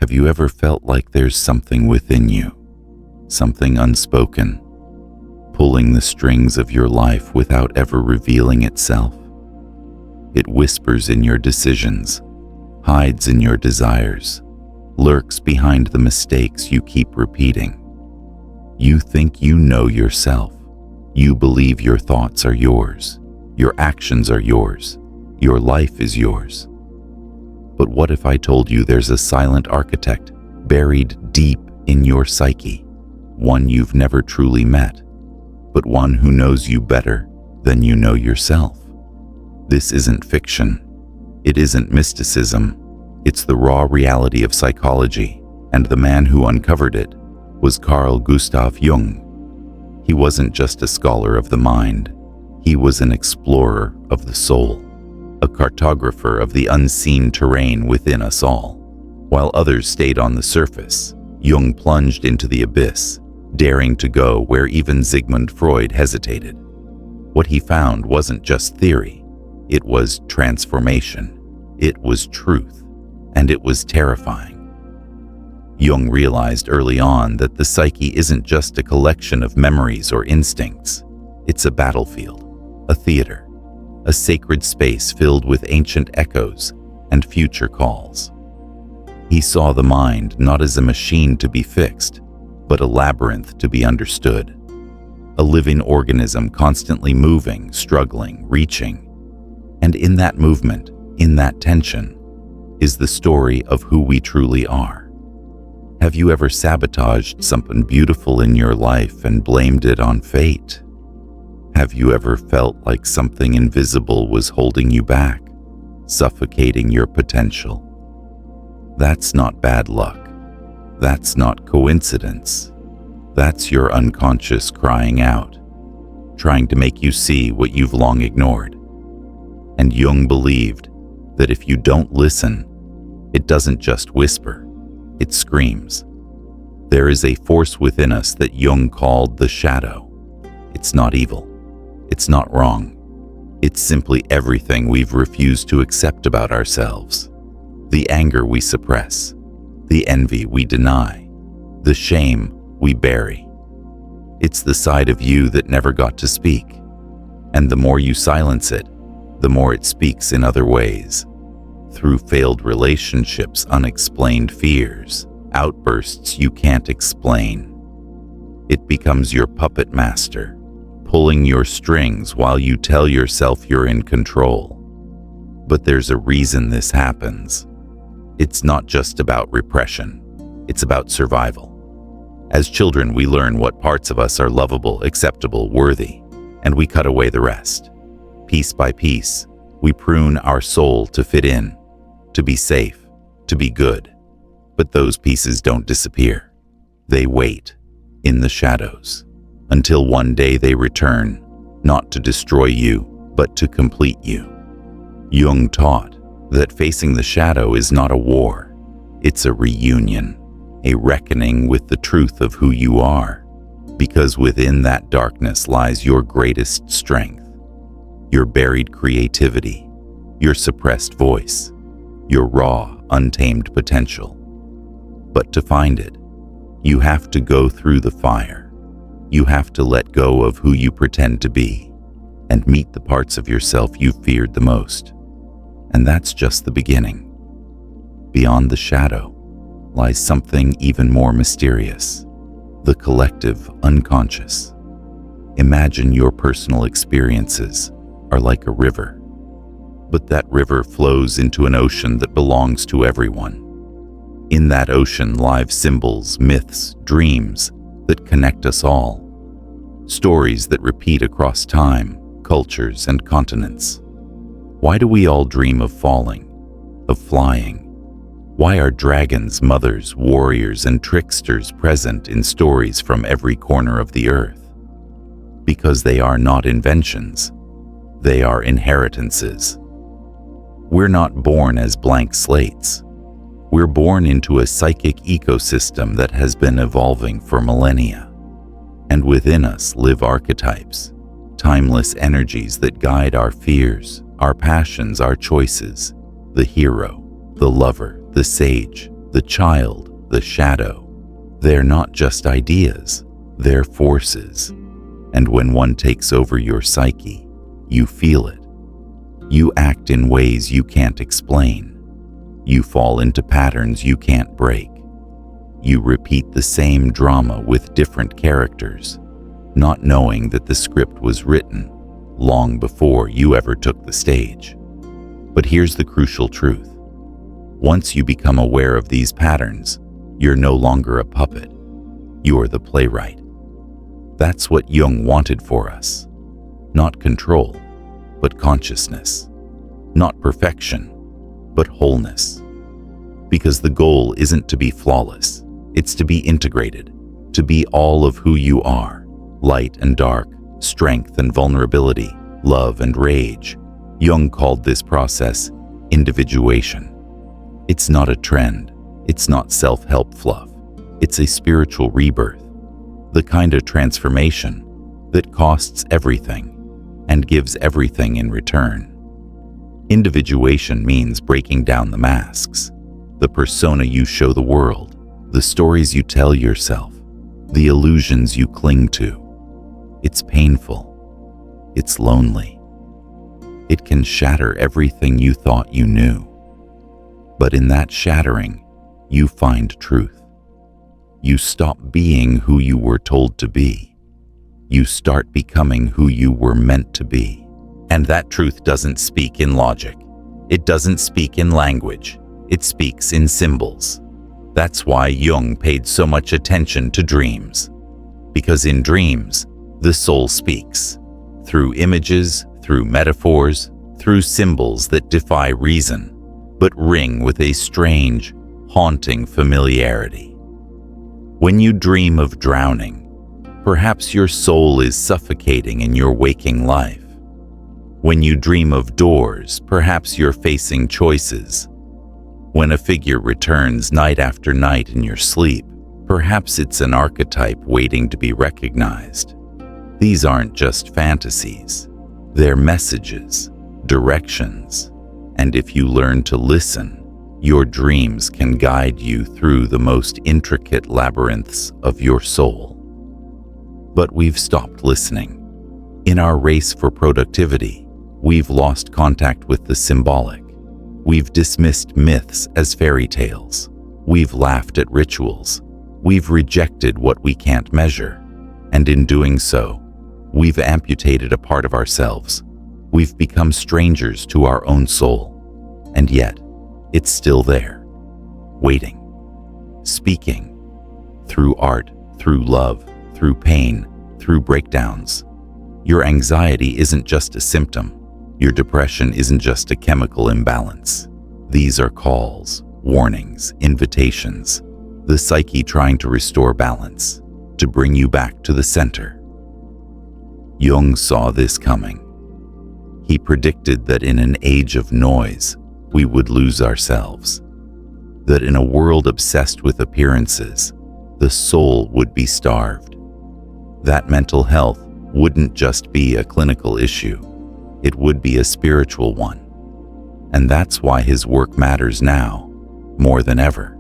Have you ever felt like there's something within you, something unspoken, pulling the strings of your life without ever revealing itself? It whispers in your decisions, hides in your desires, lurks behind the mistakes you keep repeating. You think you know yourself. You believe your thoughts are yours, your actions are yours, your life is yours. But what if I told you there's a silent architect buried deep in your psyche, one you've never truly met, but one who knows you better than you know yourself? This isn't fiction. It isn't mysticism. It's the raw reality of psychology, and the man who uncovered it was Carl Jung. He wasn't just a scholar of the mind. He was an explorer of the soul, a cartographer of the unseen terrain within us all. While others stayed on the surface, Jung plunged into the abyss, daring to go where even Sigmund Freud hesitated. What he found wasn't just theory. It was transformation. It was truth. And it was terrifying. Jung realized early on that the psyche isn't just a collection of memories or instincts. It's a battlefield, a theater, a sacred space filled with ancient echoes and future calls. He saw the mind not as a machine to be fixed, but a labyrinth to be understood. A living organism constantly moving, struggling, reaching. And in that movement, in that tension, is the story of who we truly are. Have you ever sabotaged something beautiful in your life and blamed it on fate? Have you ever felt like something invisible was holding you back, suffocating your potential? That's not bad luck. That's not coincidence. That's your unconscious crying out, trying to make you see what you've long ignored. And Jung believed that if you don't listen, it doesn't just whisper, it screams. There is a force within us that Jung called the shadow. It's not evil. It's not wrong. It's simply everything we've refused to accept about ourselves. The anger we suppress, the envy we deny, the shame we bury. It's the side of you that never got to speak. And the more you silence it, the more it speaks in other ways. Through failed relationships, unexplained fears, outbursts you can't explain. It becomes your puppet master, pulling your strings while you tell yourself you're in control. But there's a reason this happens. It's not just about repression. It's about survival. As children, we learn what parts of us are lovable, acceptable, worthy, and we cut away the rest. Piece by piece, we prune our soul to fit in, to be safe, to be good. But those pieces don't disappear. They wait in the shadows until one day they return, not to destroy you, but to complete you. Jung taught that facing the shadow is not a war. It's a reunion, a reckoning with the truth of who you are, because within that darkness lies your greatest strength. Your buried creativity, your suppressed voice, your raw, untamed potential. But to find it, you have to go through the fire. You have to let go of who you pretend to be and meet the parts of yourself you feared the most. And that's just the beginning. Beyond the shadow lies something even more mysterious, the collective unconscious. Imagine your personal experiences are like a river, but that river flows into an ocean that belongs to everyone. In that ocean lie symbols, myths, dreams that connect us all, stories that repeat across time, cultures, and continents. Why do we all dream of falling, of flying? Why are dragons, mothers, warriors, and tricksters present in stories from every corner of the earth? Because they are not inventions. They are inheritances. We're not born as blank slates. We're born into a psychic ecosystem that has been evolving for millennia. And within us live archetypes, timeless energies that guide our fears, our passions, our choices, the hero, the lover, the sage, the child, the shadow. They're not just ideas, they're forces. And when one takes over your psyche, you feel it. You act in ways you can't explain. You fall into patterns you can't break. You repeat the same drama with different characters, not knowing that the script was written long before you ever took the stage. But here's the crucial truth. Once you become aware of these patterns, you're no longer a puppet. You're the playwright. That's what Jung wanted for us. Not control, but consciousness. Not perfection, but wholeness. Because the goal isn't to be flawless, it's to be integrated, to be all of who you are, light and dark, strength and vulnerability, love and rage. Jung called this process individuation. It's not a trend, it's not self-help fluff, it's a spiritual rebirth, the kind of transformation that costs everything and gives everything in return. Individuation means breaking down the masks, the persona you show the world, the stories you tell yourself, the illusions you cling to. It's painful. It's lonely. It can shatter everything you thought you knew. But in that shattering, you find truth. You stop being who you were told to be. You start becoming who you were meant to be. And that truth doesn't speak in logic. It doesn't speak in language. It speaks in symbols. That's why Jung paid so much attention to dreams. Because in dreams, the soul speaks. Through images, through metaphors, through symbols that defy reason, but ring with a strange, haunting familiarity. When you dream of drowning, perhaps your soul is suffocating in your waking life. When you dream of doors, perhaps you're facing choices. When a figure returns night after night in your sleep, perhaps it's an archetype waiting to be recognized. These aren't just fantasies. They're messages, directions, and if you learn to listen, your dreams can guide you through the most intricate labyrinths of your soul. But we've stopped listening. In our race for productivity, we've lost contact with the symbolic. We've dismissed myths as fairy tales. We've laughed at rituals. We've rejected what we can't measure. And in doing so, we've amputated a part of ourselves. We've become strangers to our own soul. And yet, it's still there, waiting, speaking, through art, through love, through pain, through breakdowns. Your anxiety isn't just a symptom. Your depression isn't just a chemical imbalance. These are calls, warnings, invitations, the psyche trying to restore balance, to bring you back to the center. Jung saw this coming. He predicted that in an age of noise, we would lose ourselves. That in a world obsessed with appearances, the soul would be starved. That mental health wouldn't just be a clinical issue. It would be a spiritual one. And that's why his work matters now, more than ever.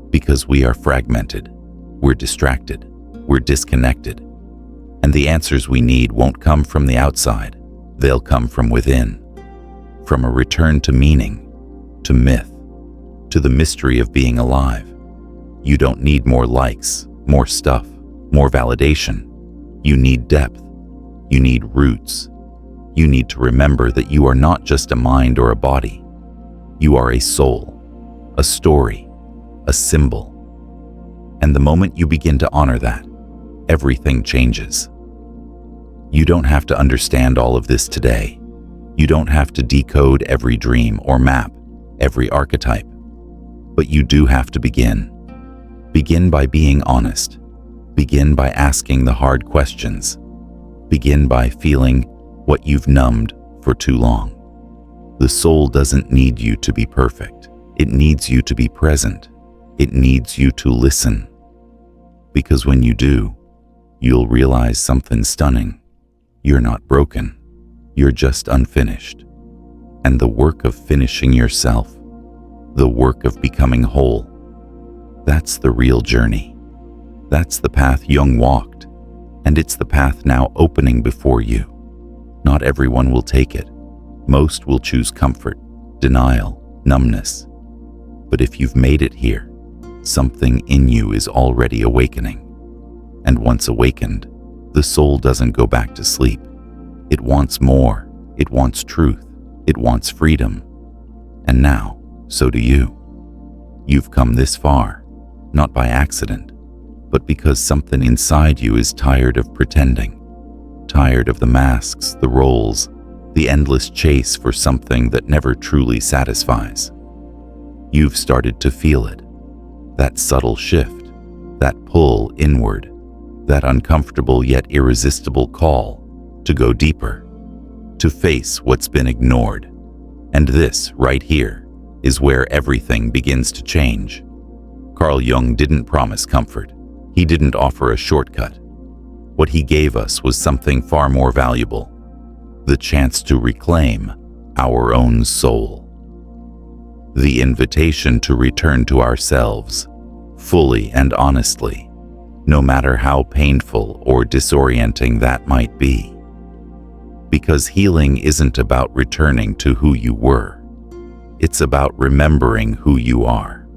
Because we are fragmented, we're distracted, we're disconnected. And the answers we need won't come from the outside. They'll come from within. From a return to meaning, to myth, to the mystery of being alive. You don't need more likes, more stuff, more validation. You need depth. You need roots. You need to remember that you are not just a mind or a body. You are a soul, a story, a symbol. And the moment you begin to honor that, everything changes. You don't have to understand all of this today. You don't have to decode every dream or map every archetype. But you do have to begin. Begin by being honest. Begin by asking the hard questions. Begin by feeling what you've numbed for too long. The soul doesn't need you to be perfect. It needs you to be present. It needs you to listen. Because when you do, you'll realize something stunning. You're not broken. You're just unfinished. And the work of finishing yourself the work of becoming whole. That's the real journey. That's the path Jung walked, and it's the path now opening before you. Not everyone will take it. Most will choose comfort, denial, numbness. But if you've made it here, something in you is already awakening. And once awakened, the soul doesn't go back to sleep. It wants more. It wants truth. It wants freedom. And now, so do you. You've come this far, not by accident, but because something inside you is tired of pretending, tired of the masks, the roles, the endless chase for something that never truly satisfies. You've started to feel it, that subtle shift, that pull inward, that uncomfortable yet irresistible call to go deeper, to face what's been ignored. And this, right here, is where everything begins to change. Carl Jung didn't promise comfort. He didn't offer a shortcut. What he gave us was something far more valuable, the chance to reclaim our own soul. The invitation to return to ourselves, fully and honestly, no matter how painful or disorienting that might be. Because healing isn't about returning to who you were. It's about remembering who you are.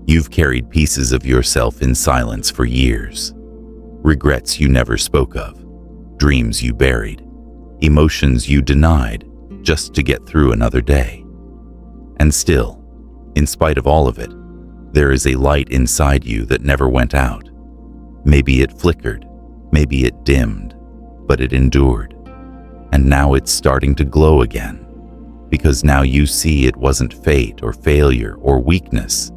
You've carried pieces of yourself in silence for years. Regrets you never spoke of, dreams you buried, emotions you denied just to get through another day. And still, in spite of all of it, there is a light inside you that never went out. Maybe it flickered, maybe it dimmed, but it endured. And now it's starting to glow again, because now you see it wasn't fate or failure or weakness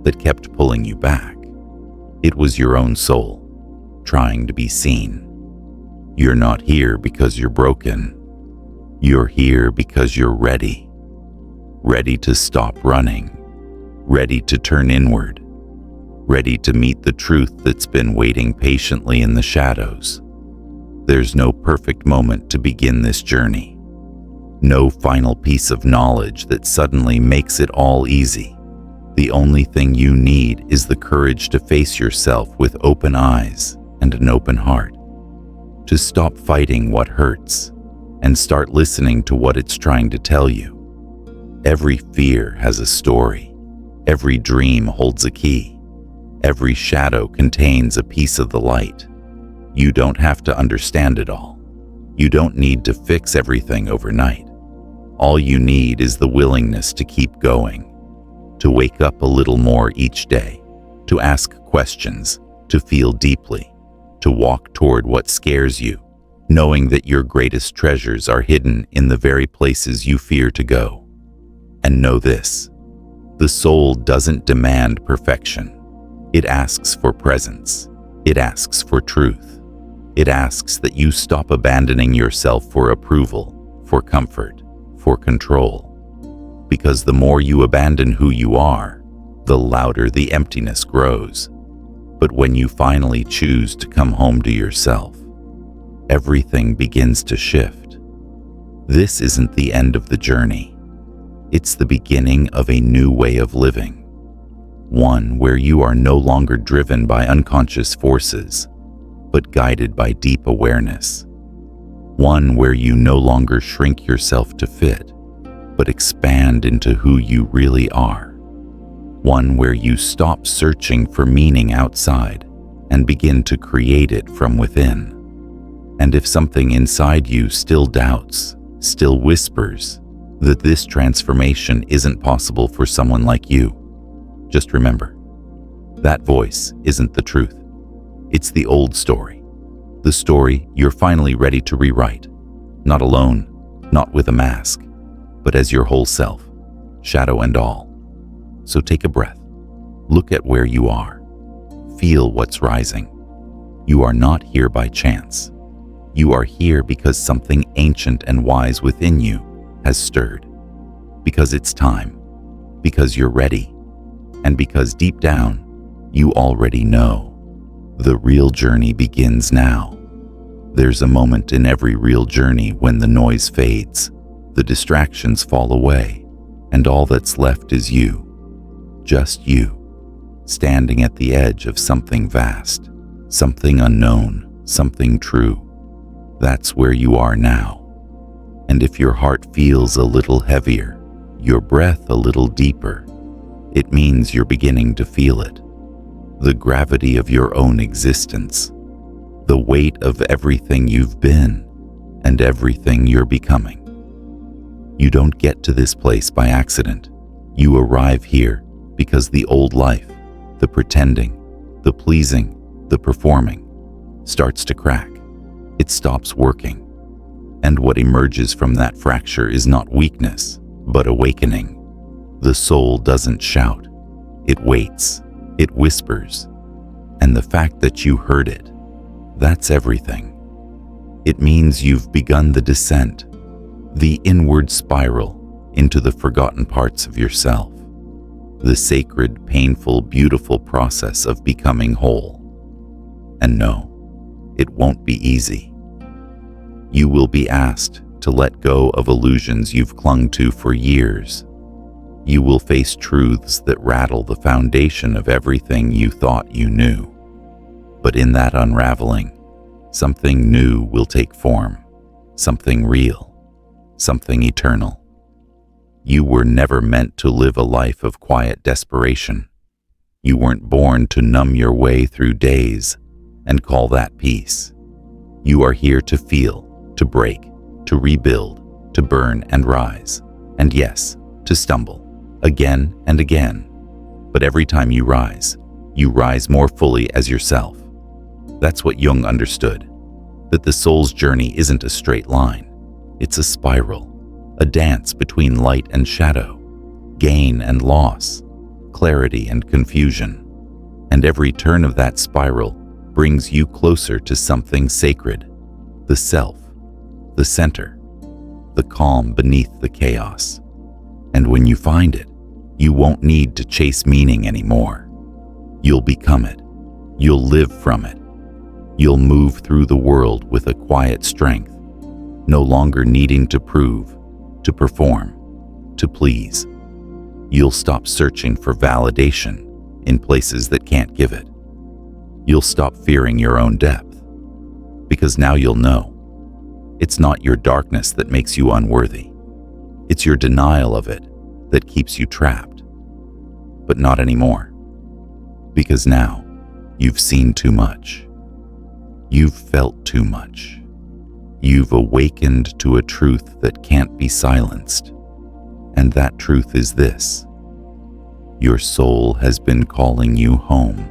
that kept pulling you back. It was your own soul, trying to be seen. You're not here because you're broken. You're here because you're ready. Ready to stop running. Ready to turn inward. Ready to meet the truth that's been waiting patiently in the shadows. There's no perfect moment to begin this journey. No final piece of knowledge that suddenly makes it all easy. The only thing you need is the courage to face yourself with open eyes and an open heart. To stop fighting what hurts and start listening to what it's trying to tell you. Every fear has a story. Every dream holds a key. Every shadow contains a piece of the light. You don't have to understand it all. You don't need to fix everything overnight. All you need is the willingness to keep going, to wake up a little more each day, to ask questions, to feel deeply, to walk toward what scares you, knowing that your greatest treasures are hidden in the very places you fear to go. And know this, the soul doesn't demand perfection. It asks for presence. It asks for truth. It asks that you stop abandoning yourself for approval, for comfort, for control. Because the more you abandon who you are, the louder the emptiness grows. But when you finally choose to come home to yourself, everything begins to shift. This isn't the end of the journey. It's the beginning of a new way of living. One where you are no longer driven by unconscious forces, but guided by deep awareness. One where you no longer shrink yourself to fit, but expand into who you really are. One where you stop searching for meaning outside and begin to create it from within. And if something inside you still doubts, still whispers that this transformation isn't possible for someone like you, just remember, that voice isn't the truth. It's the old story. The story you're finally ready to rewrite. Not alone, not with a mask, but as your whole self, shadow and all. So take a breath. Look at where you are. Feel what's rising. You are not here by chance. You are here because something ancient and wise within you has stirred. Because it's time. Because you're ready. And because deep down, you already know. The real journey begins now. There's a moment in every real journey when the noise fades, the distractions fall away, and all that's left is you. Just you, standing at the edge of something vast, something unknown, something true. That's where you are now. And if your heart feels a little heavier, your breath a little deeper, it means you're beginning to feel it. The gravity of your own existence, the weight of everything you've been and everything you're becoming. You don't get to this place by accident. You arrive here because the old life, the pretending, the pleasing, the performing, starts to crack. It stops working. And what emerges from that fracture is not weakness, but awakening. The soul doesn't shout. It waits. It whispers. And the fact that you heard it, that's everything. It means you've begun the descent, the inward spiral into the forgotten parts of yourself, the sacred, painful, beautiful process of becoming whole. And no, it won't be easy. You will be asked to let go of illusions you've clung to for years. You will face truths that rattle the foundation of everything you thought you knew. But in that unraveling, something new will take form, something real, something eternal. You were never meant to live a life of quiet desperation. You weren't born to numb your way through days and call that peace. You are here to feel, to break, to rebuild, to burn and rise, and yes, to stumble, again and again. But every time you rise more fully as yourself. That's what Jung understood, that the soul's journey isn't a straight line. It's a spiral, a dance between light and shadow, gain and loss, clarity and confusion. And every turn of that spiral brings you closer to something sacred, the self, the center, the calm beneath the chaos. And when you find it, you won't need to chase meaning anymore. You'll become it. You'll live from it. You'll move through the world with a quiet strength, no longer needing to prove, to perform, to please. You'll stop searching for validation in places that can't give it. You'll stop fearing your own depth, because now you'll know. It's not your darkness that makes you unworthy. It's your denial of it that keeps you trapped. But not anymore, because now you've seen too much. You've felt too much. You've awakened to a truth that can't be silenced. And that truth is this: your soul has been calling you home.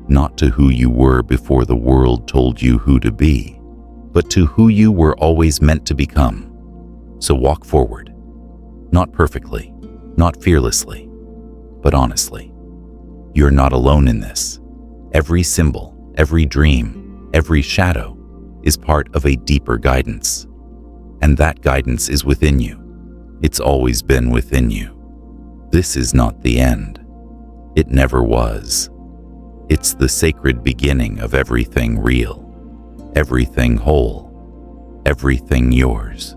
Not to who you were before the world told you who to be, but to who you were always meant to become. So walk forward, not perfectly, not fearlessly, but honestly. You're not alone in this. Every symbol, every dream, every shadow is part of a deeper guidance. And that guidance is within you. It's always been within you. This is not the end. It never was. It's the sacred beginning of everything real, everything whole, everything yours.